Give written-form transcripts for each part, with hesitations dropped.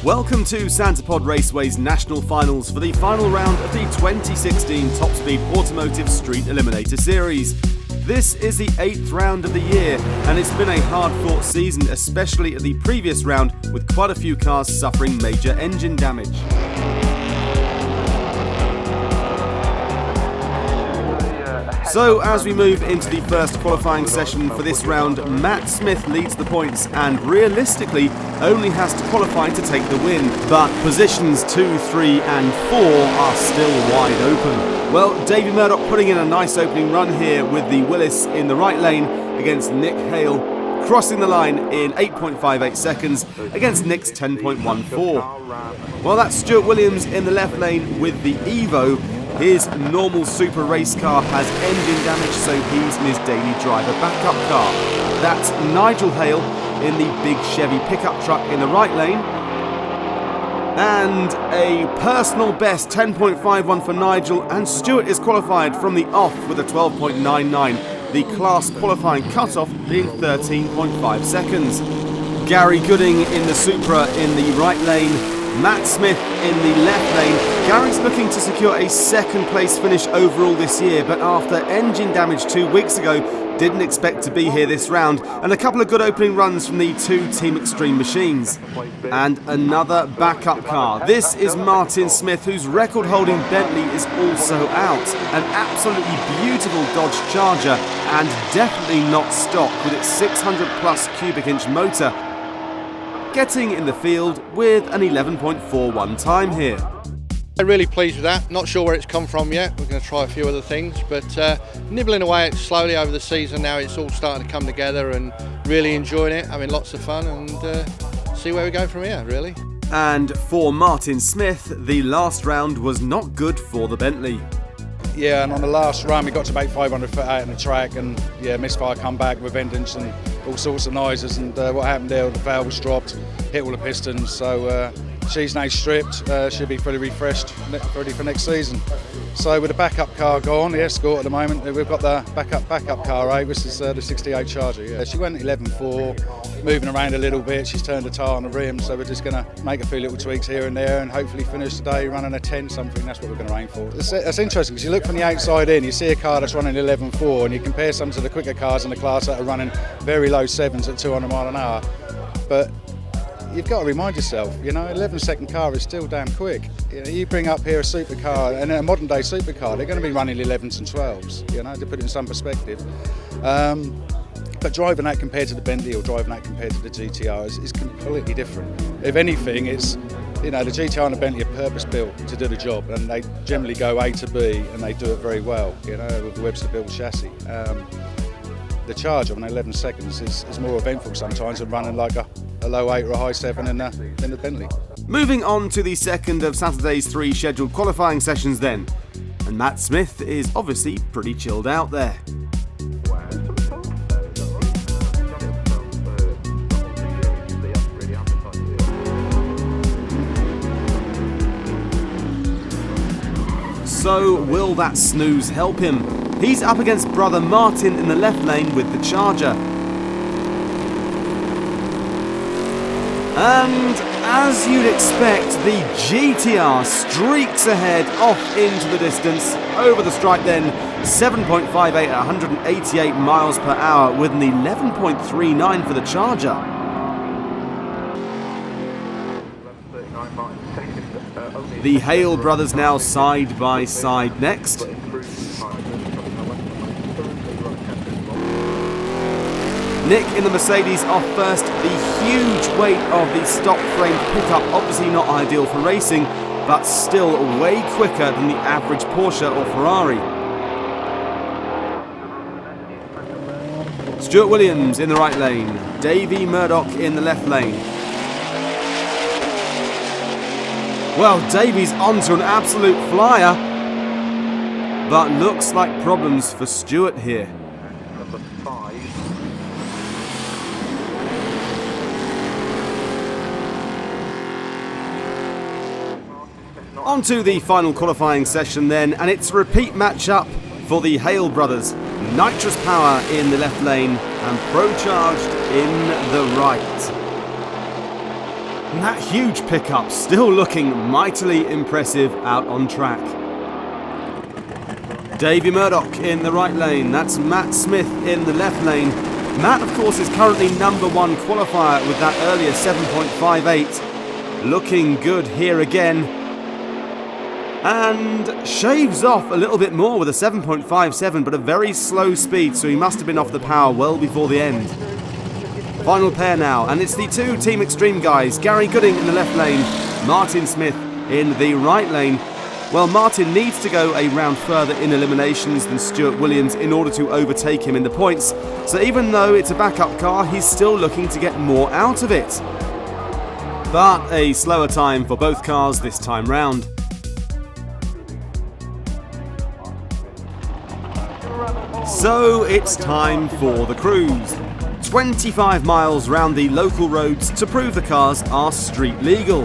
Welcome to Santa Pod Raceway's national finals for the final round of the 2016 Topspeed Automotive Street Eliminator Series. This is the 8th round of the year, and it's been a hard-fought season, especially at the previous round, with quite a few cars suffering major engine damage. So as we move into the first qualifying session for this round, Matt Smith leads the points and realistically only has to qualify to take the win, but positions 2, 3 and 4 are still wide open. Well, Davey Murdoch putting in a nice opening run here with the Willis in the right lane against Nick Hale, crossing the line in 8.58 seconds against Nick's 10.14. Well, that's Stuart Williams in the left lane with the Evo. His normal super race car has engine damage, so he's in his daily driver backup car. That's Nigel Hale in the big Chevy pickup truck in the right lane. And a personal best 10.51 for Nigel, and Stuart is qualified from the off with a 12.99, the class qualifying cutoff being 13.5 seconds. Gary Gooding in the Supra in the right lane, Matt Smith in the left lane. Gary's looking to secure a second place finish overall this year, but after engine damage 2 weeks ago, didn't expect to be here this round, and a couple of good opening runs from the two Team Extreme machines. And another backup car. This is Martin Smith, whose record-holding Bentley is also out. An absolutely beautiful Dodge Charger, and definitely not stock with its 600 plus cubic inch motor, getting in the field with an 11.41 time here. I'm really pleased with that. Not sure where it's come from yet. We're going to try a few other things, but nibbling away at it slowly over the season. Now it's all starting to come together and really enjoying it, having lots of fun, and see where we go from here, really. And for Martin Smith, the last round was not good for the Bentley. Yeah, and on the last run we got to about 500 foot out on the track, and yeah, misfire come back with engines and all sorts of noises, and what happened there, the valves dropped, hit all the pistons, so she's now stripped, she'll be pretty refreshed, ready for next season. So with the backup car gone, the Escort at the moment, we've got the backup car out, which is the 68 Charger. Yeah. She went 11.4, moving around a little bit, she's turned the tyre on the rim, so we're just going to make a few little tweaks here and there and hopefully finish today running a 10 something. That's what we're going to aim for. It's interesting because you look from the outside in, you see a car that's running 11.4 and you compare some to the quicker cars in the class that are running very low 7s at 200 mile an hour. But you've got to remind yourself, you know, 11-second car is still damn quick. You know, you bring up here a supercar, and a modern day supercar, they're going to be running 11s and 12s, you know, to put it in some perspective. But driving that compared to the Bentley or driving that compared to the GTR is completely different. If anything, it's, you know, the GTR and the Bentley are purpose built to do the job, and they generally go A to B and they do it very well, you know, with the Webster built chassis. The Charger on 11 seconds is more eventful sometimes than running like a low 8 or a high 7 in the Bentley. Moving on to the second of Saturday's 3 scheduled qualifying sessions then. And Matt Smith is obviously pretty chilled out there. So will that snooze help him? He's up against brother Martin in the left lane with the Charger. And as you'd expect, the GTR streaks ahead off into the distance, over the stripe then, 7.58 at 188 miles per hour with an 11.39 for the Charger. The Hale brothers now side by side next. Nick in the Mercedes off first. The huge weight of the stock frame pickup, obviously not ideal for racing, but still way quicker than the average Porsche or Ferrari. Stuart Williams in the right lane, Davey Murdoch in the left lane. Well, Davey's onto an absolute flyer, but looks like problems for Stuart here. Number 5. On to the final qualifying session then, and it's a repeat matchup for the Hale brothers. Nitrous power in the left lane and Procharged in the right. And that huge pickup still looking mightily impressive out on track. Davey Murdoch in the right lane, that's Matt Smith in the left lane. Matt, of course, is currently number one qualifier with that earlier 7.58. Looking good here again. And shaves off a little bit more with a 7.57, but a very slow speed, so he must have been off the power well before the end. Final pair now, and it's the two Team Extreme guys, Gary Gooding in the left lane, Martin Smith in the right lane. Well, Martin needs to go a round further in eliminations than Stuart Williams in order to overtake him in the points. So even though it's a backup car, he's still looking to get more out of it. But a slower time for both cars this time round. So it's time for the cruise. 25 miles round the local roads to prove the cars are street legal.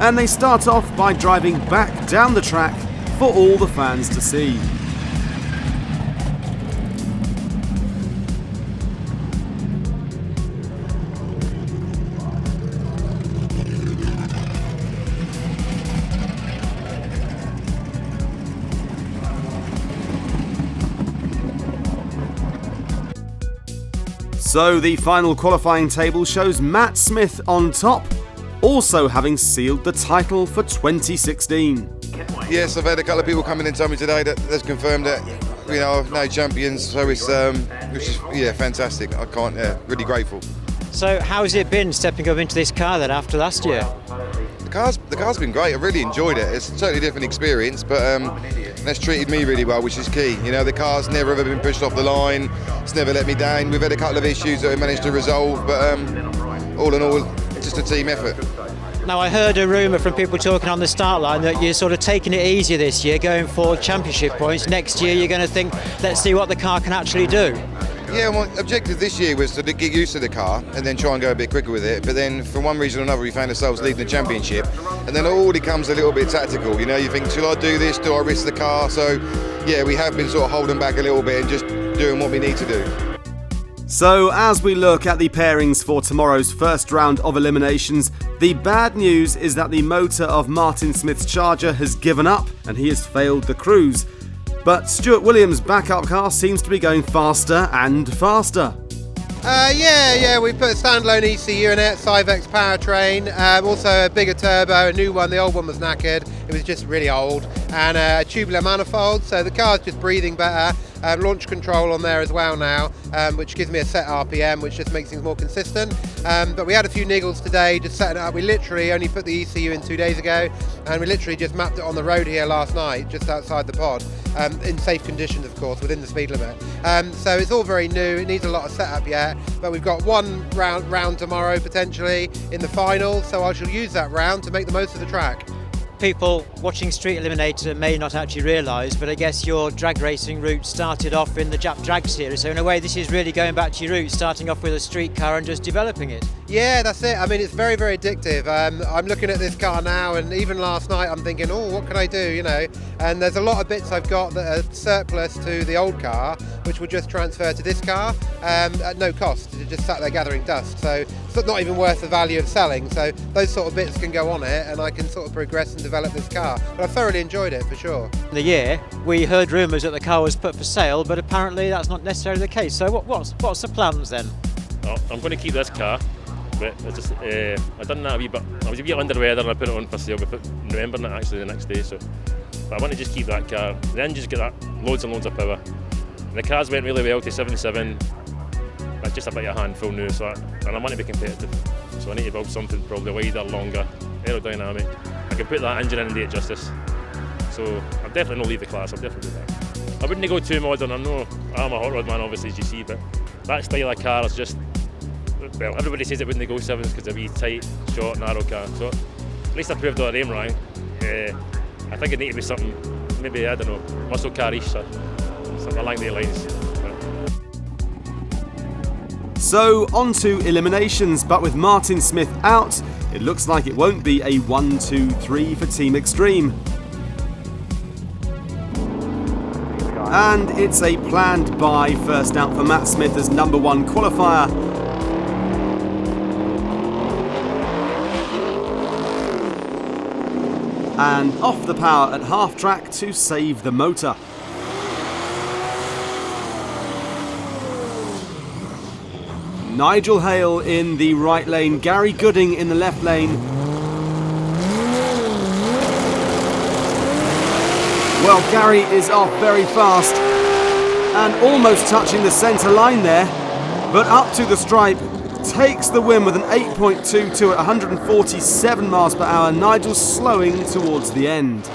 And they start off by driving back down the track for all the fans to see. So the final qualifying table shows Matt Smith on top, also having sealed the title for 2016. Yes, I've had a couple of people coming in and tell me today that that's confirmed that, you know, no champions, so it's which is fantastic. I can't, really grateful. So how's it been stepping up into this car then after last year? The car's been great. I really enjoyed it. It's a totally different experience, but that's treated me really well, which is key. You know, the car's never ever been pushed off the line. It's never let me down. We've had a couple of issues that we managed to resolve, but all in all, it's just a team effort. Now, I heard a rumour from people talking on the start line that you're sort of taking it easier this year, going for championship points. Next year, you're going to think, let's see what the car can actually do. Yeah, my objective this year was to get used to the car and then try and go a bit quicker with it. But then, for one reason or another, we found ourselves leading the championship. And then it all becomes a little bit tactical. You know, you think, shall I do this? Do I risk the car? So, yeah, we have been sort of holding back a little bit and just doing what we need to do. So as we look at the pairings for tomorrow's first round of eliminations, the bad news is that the motor of Martin Smith's Charger has given up and he has failed the cruise. But Stuart Williams' backup car seems to be going faster and faster. We put a standalone ECU in it, Cyvex powertrain, also a bigger turbo, a new one. The old one was knackered, it was just really old, and a tubular manifold, so the car's just breathing better. Launch control on there as well now, which gives me a set RPM, which just makes things more consistent. But we had a few niggles today, just setting it up. We literally only put the ECU in 2 days ago, and we literally just mapped it on the road here last night, just outside the pod, in safe conditions, of course, within the speed limit. So it's all very new. It needs a lot of setup yet, but we've got one round tomorrow potentially in the final, so I shall use that round to make the most of the track. People watching Street Eliminator may not actually realise, but I guess your drag racing route started off in the Jap Drag series, so in a way this is really going back to your roots, starting off with a street car and just developing it. Yeah, that's it. I mean, it's very, very addictive. I'm looking at this car now, and even last night I'm thinking, oh, what can I do, you know? And there's a lot of bits I've got that are surplus to the old car, which will just transfer to this car at no cost. It just sat there gathering dust, so it's not even worth the value of selling. So those sort of bits can go on it, and I can sort of progress and develop this car. But I thoroughly enjoyed it, for sure. In the year, we heard rumours that the car was put for sale, but apparently that's not necessarily the case. So what's the plans then? Oh, I'm going to keep this car, but I just I done that a wee bit. I was a wee bit under the weather and I put it on for sale without remembering it actually the next day. So, but I want to just keep that car. The engine's got that loads and loads of power. And the cars went really well to 77. That's just a bit of a handful now, and I want to be competitive. So I need to build something probably wider, longer, aerodynamic. I can put that engine in and do it justice. So I'm definitely not leave the class. I'm definitely do that. I wouldn't go too modern. I'm a hot rod man, obviously, as you see, but that style of car is just, well, everybody says it wouldn't go sevens because they're a wee tight, short, narrow car. So at least I proved all the aim wrong. I think it need to be something, maybe, I don't know, muscle car-ish or something along the lines. So on to eliminations, but with Martin Smith out, it looks like it won't be a 1-2-3 for Team Extreme. And it's a planned bye first out for Matt Smith as number one qualifier. and off the power at half track to save the motor. Nigel Hale in the right lane, Gary Gooding in the left lane. Well, Gary is off very fast and almost touching the centre line there, but up to the stripe, takes the win with an 8.22 at 147 miles per hour. Nigel slowing towards the end.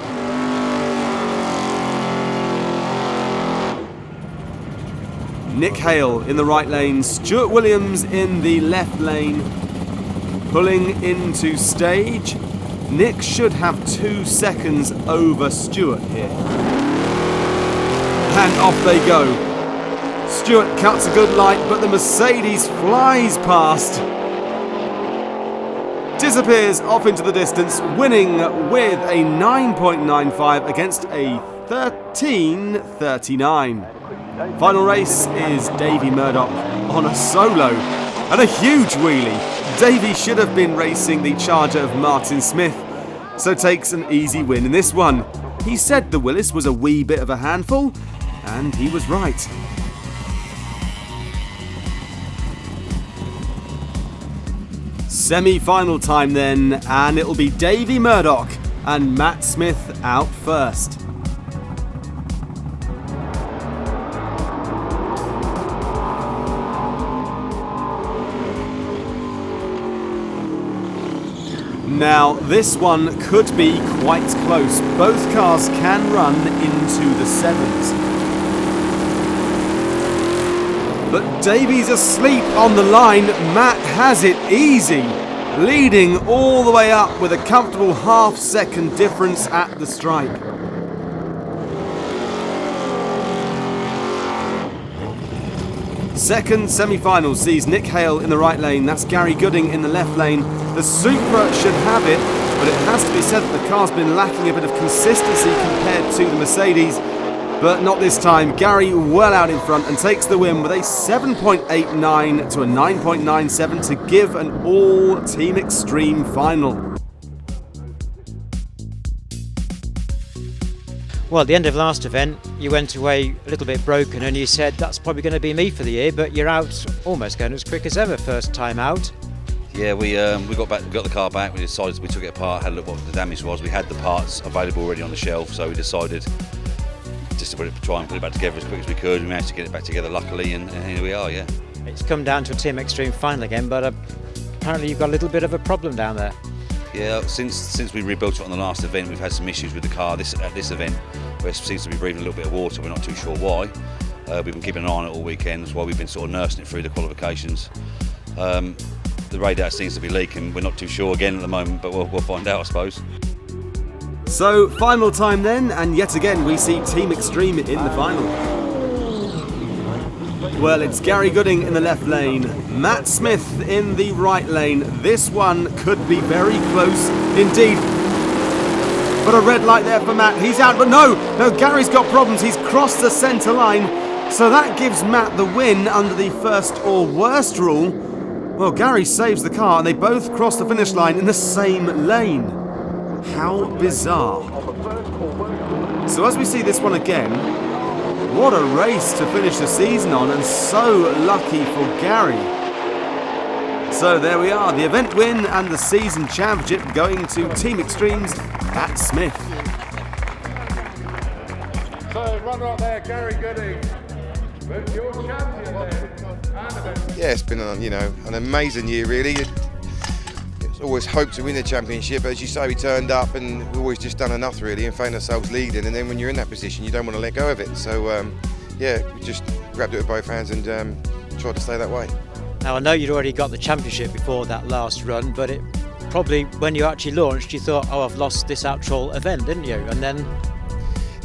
Nick Hale in the right lane, Stuart Williams in the left lane, pulling into stage. Nick should have 2 seconds over Stuart here. And off they go. Stuart cuts a good light, but the Mercedes flies past. Disappears off into the distance, winning with a 9.95 against a 13.39. Final race is Davey Murdoch on a solo and a huge wheelie. Davey should have been racing the Charger of Martin Smith, so takes an easy win in this one. He said the Willis was a wee bit of a handful, and he was right. Semi-final time then, and it'll be Davey Murdoch and Matt Smith out first. Now, this one could be quite close. Both cars can run into the 7s. But Davey's asleep on the line. Matt has it easy, leading all the way up with a comfortable half-second difference at the stripe. Second semi-final sees Nick Hale in the right lane, that's Gary Gooding in the left lane. The Supra should have it, but it has to be said that the car's been lacking a bit of consistency compared to the Mercedes, but not this time. Gary well out in front and takes the win with a 7.89 to a 9.97 to give an all-Team Extreme final. Well, at the end of last event, you went away a little bit broken and you said that's probably going to be me for the year, but you're out almost going as quick as ever first time out. Yeah, we got the car back. We decided we took it apart, had a look what the damage was. We had the parts available already on the shelf, so we decided just to try and put it back together as quick as we could. We managed to get it back together luckily, and here we are. Yeah. It's come down to a Team Extreme final again, but apparently you've got a little bit of a problem down there. Yeah, since we rebuilt it on the last event, we've had some issues with the car. At this event, where it seems to be breathing a little bit of water. We're not too sure why. We've been keeping an eye on it all weekend, that's why we've been sort of nursing it through the qualifications. The radiator seems to be leaking. We're not too sure again at the moment, but we'll find out, I suppose. So, final time then, and yet again we see Team Extreme in the final. Well, it's Gary Gooding in the left lane, Matt Smith in the right lane. This one could be very close indeed. But a red light there for Matt, he's out, but no, Gary's got problems, he's crossed the centre line. So that gives Matt the win under the first or worst rule. Well, Gary saves the car and they both cross the finish line in the same lane. How bizarre. So as we see this one again, what a race to finish the season on, and so lucky for Gary. So there we are, the event win and the season championship going to Team Extreme's Matt Smith. So runner up there, Gary Gooding, with your champion there. Yeah, it's been an amazing year really. It's always hoped to win the championship, but as you say, we turned up and we've always just done enough really and found ourselves leading, and then when you're in that position you don't want to let go of it. So we just grabbed it with both hands and tried to stay that way. Now I know you'd already got the championship before that last run, but it probably when you actually launched you thought, oh, I've lost this actual event, didn't you? And then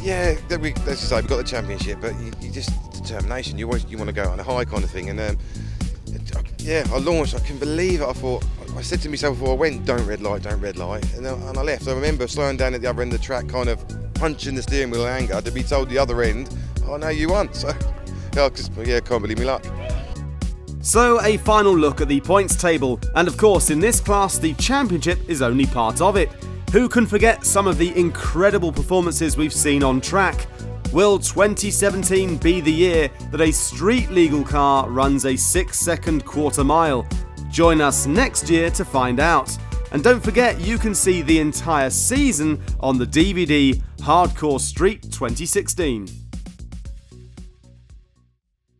yeah, as you say, we got the championship, but you just determination. You want to go on a high kind of thing, and I launched. I couldn't believe it. I said to myself before I went, don't red light, and I left. I remember slowing down at the other end of the track, kind of punching the steering wheel in anger to be told the other end, oh no, you won. So can't believe me luck. So a final look at the points table, and of course in this class the championship is only part of it. Who can forget some of the incredible performances we've seen on track? Will 2017 be the year that a street legal car runs a 6-second quarter mile? Join us next year to find out. And don't forget, you can see the entire season on the DVD Hardcore Street 2016.